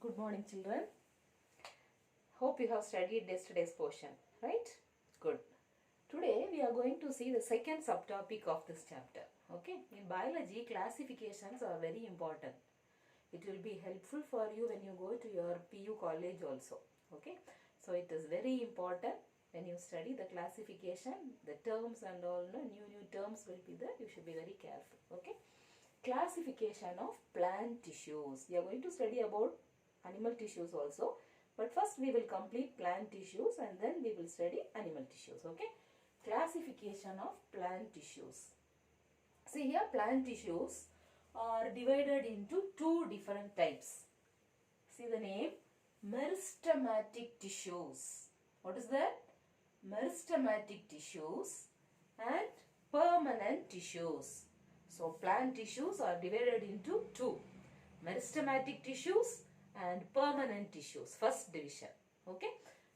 Good morning, children. Hope you have studied yesterday's portion, right? Good. Today we are going to see the second subtopic of this chapter. Okay. In biology, classifications are very important. It will be helpful for you when you go to your PU college also. Okay. So it is very important when you study the classification, the terms and all, new terms will be there. You should be very careful. Okay. Classification of plant tissues. We are going to study about animal tissues also, but first we will complete plant tissues and then we will study animal tissues. Okay. Classification of plant tissues. See here, plant tissues are divided into two different types. See the name, meristematic tissues. What is that? Meristematic tissues and permanent tissues. So plant tissues are divided into two, meristematic tissues and permanent tissues, first division. Okay.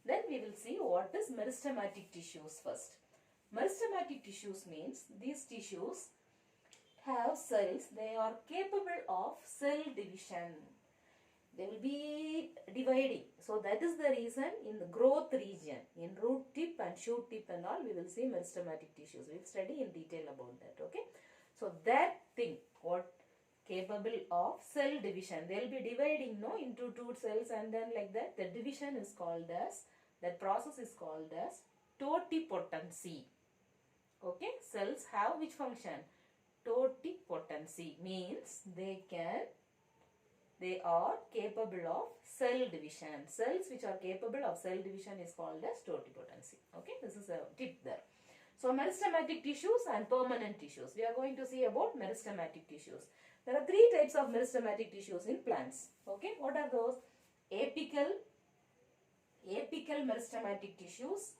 Then we will see what is meristematic tissues first. Meristematic tissues means these tissues have cells, they are capable of cell division. They will be dividing. So that is the reason in the growth region, in root tip and shoot tip and all, we will see meristematic tissues. We will study in detail about that. Okay. So that thing, what capable of cell division, they will be dividing into two cells and then like that. The division is called as, that process is called as totipotency. Okay. Cells have which function? Totipotency means they are capable of cell division. Cells which are capable of cell division is called as totipotency. Okay, this is a tip there. So meristematic tissues and permanent tissues. We are going to see about meristematic tissues. There are three types of meristematic tissues in plants. Okay, what are those? Apical meristematic tissues,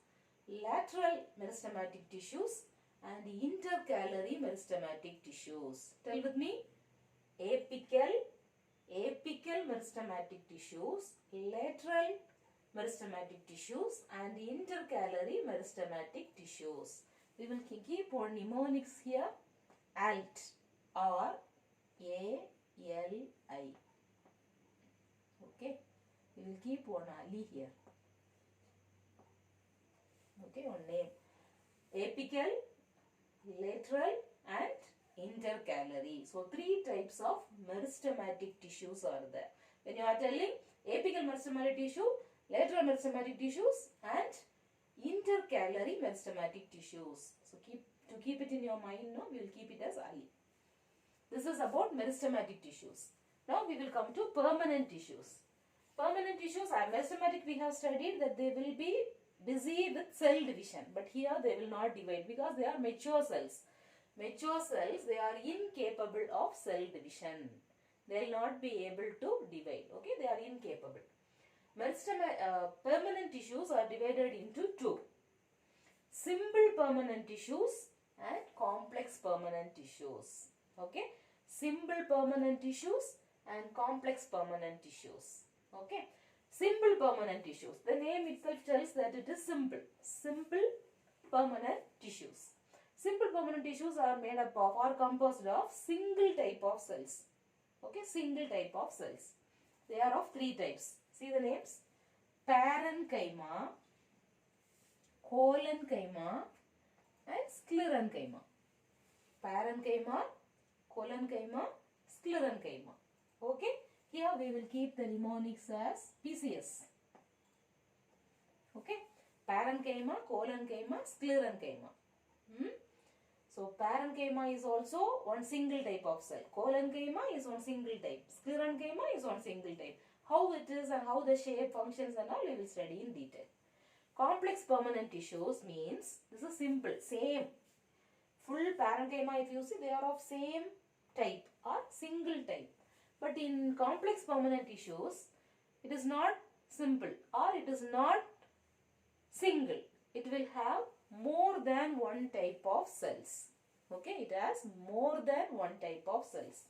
lateral meristematic tissues, and intercalary meristematic tissues. Tell with me. Apical meristematic tissues, lateral meristematic tissues, and intercalary meristematic tissues. We will keep on mnemonics here. ALT, R-A-L-I. Okay. We will keep on Ali here. Okay, on name. Apical, lateral, and intercalary. So three types of meristematic tissues are there. When you are telling apical meristematic tissue, lateral meristematic tissues, and intercalary meristematic tissues. So to keep it in your mind, we will keep it as I. This is about meristematic tissues. Now we will come to permanent tissues. Permanent tissues are meristematic. We have studied that they will be busy with cell division, but here they will not divide because they are mature cells. Mature cells, they are incapable of cell division. They will not be able to divide. Okay, they are incapable. Permanent tissues are divided into two. Simple permanent tissues and complex permanent tissues. Okay, simple permanent tissues and complex permanent tissues. Okay, simple permanent tissues. The name itself tells that it is simple. Simple permanent tissues. Simple permanent tissues are made up of or composed of single type of cells. Okay, single type of cells. They are of three types. See the names. Parenchyma, collenchyma, and sclerenchyma. Parenchyma, collenchyma, sclerenchyma. Okay, here we will keep the mnemonics as PCS. Okay, parenchyma, collenchyma, sclerenchyma. So parenchyma is also one single type of cell. Collenchyma is one single type. Sclerenchyma is one single type. How it is and how the shape functions and all we will study in detail. Complex permanent tissues means this is simple, same. Full parenchyma, if you see, they are of same type or single type. But in complex permanent tissues, it is not simple or it is not single. It will have more than one type of cells. Okay, it has more than one type of cells.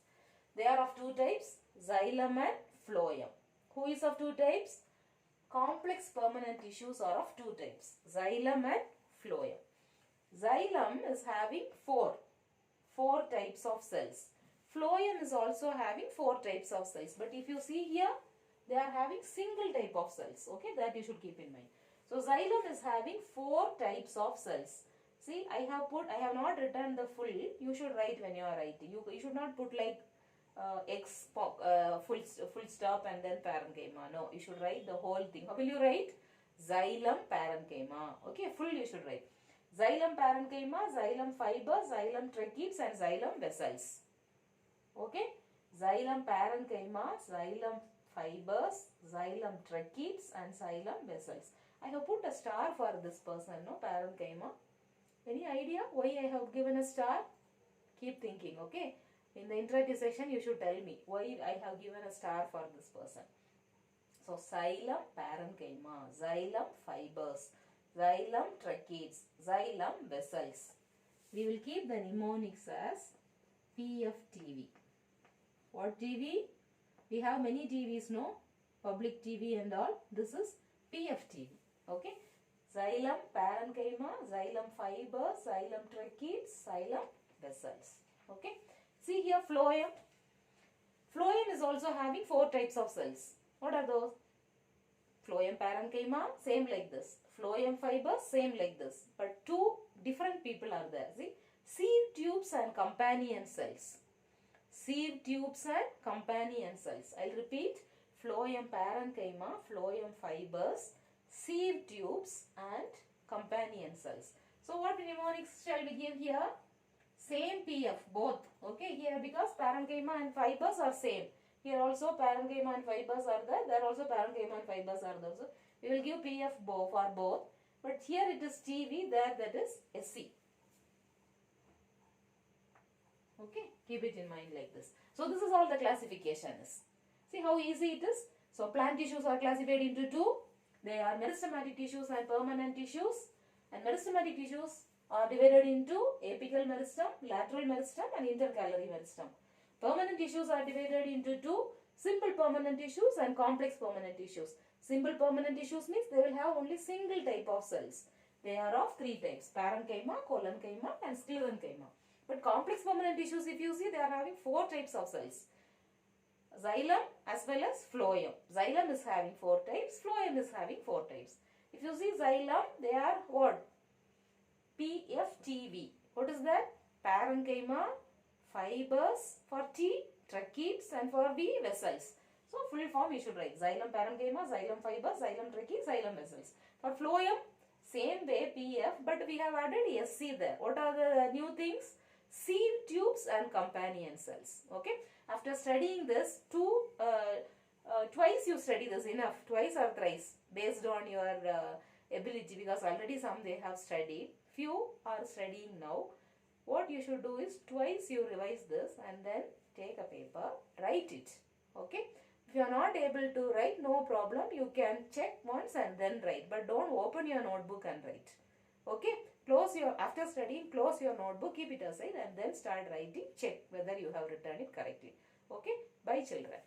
They are of two types, xylem and phloem. Who is of two types? Complex permanent tissues are of two types, xylem and phloem. Xylem is having four types of cells. Phloem is also having 4 types of cells. But if you see here, they are having single type of cells. Okay, that you should keep in mind. So xylem is having 4 types of cells. See, I have not written the full. You should write when you are writing. You should not put like full stop and then parenchyma. No, you should write the whole thing. How will you write? Xylem parenchyma. Okay, full you should write. Xylem parenchyma, xylem fibers, xylem tracheids and xylem vessels. Okay, xylem parenchyma, xylem fibers, xylem tracheids and xylem vessels. I have put a star for this person, no, parenchyma. Any idea why I have given a star? Keep thinking, okay. In the interactive session, you should tell me why I have given a star for this person. So, xylem parenchyma, xylem fibers, xylem tracheids, xylem vessels. We will keep the mnemonics as PFTV. What TV? We have many TVs, no? Public TV and all. This is PFTV. Okay. Xylem parenchyma, xylem fibers, xylem tracheids, xylem vessels. Okay. See here phloem. Phloem is also having 4 types of cells. What are those? Phloem parenchyma, same like this. Phloem fibers, same like this. But 2 different people are there. See, sieve tubes and companion cells. Sieve tubes and companion cells. I'll repeat. Phloem parenchyma, phloem fibers, sieve tubes and companion cells. So what mnemonics shall we give here? Same PF, both. Okay, here because parenchyma and fibers are same. Here also parenchyma and fibers are there. There also parenchyma and fibers are there. So we will give PF for both. But here it is TV, there that is SC. Okay, keep it in mind like this. So this is all the classification is. See how easy it is. So plant tissues are classified into 2. They are meristematic tissues and permanent tissues. And meristematic tissues are divided into apical meristem, lateral meristem and intercalary meristem. Permanent tissues are divided into 2. Simple permanent tissues and complex permanent tissues. Simple permanent tissues means they will have only single type of cells. They are of 3 types: parenchyma, collenchyma and sclerenchyma. But complex permanent tissues, if you see, they are having 4 types of cells. Xylem as well as phloem. Xylem is having 4 types, phloem is having 4 types. If you see xylem, they are what? PFTV. What is that? Parenchyma, fibers for T, tracheids and for V, vessels. So full form you should write xylem parenchyma, xylem fibers, xylem tracheids, xylem vessels. For phloem, same way PF, but we have added SC there. What are the new things? Sieve tubes and companion cells. Okay. After studying this, twice you study this, enough. Twice or thrice based on your ability, because already some they have studied. Few are studying now. What you should do is twice you revise this and then take a paper, write it. Okay. If you are not able to write, no problem. You can check once and then write. But don't open your notebook and write. Okay. After studying, close your notebook, keep it aside and then start writing. Check whether you have written it correctly. Okay. Bye children.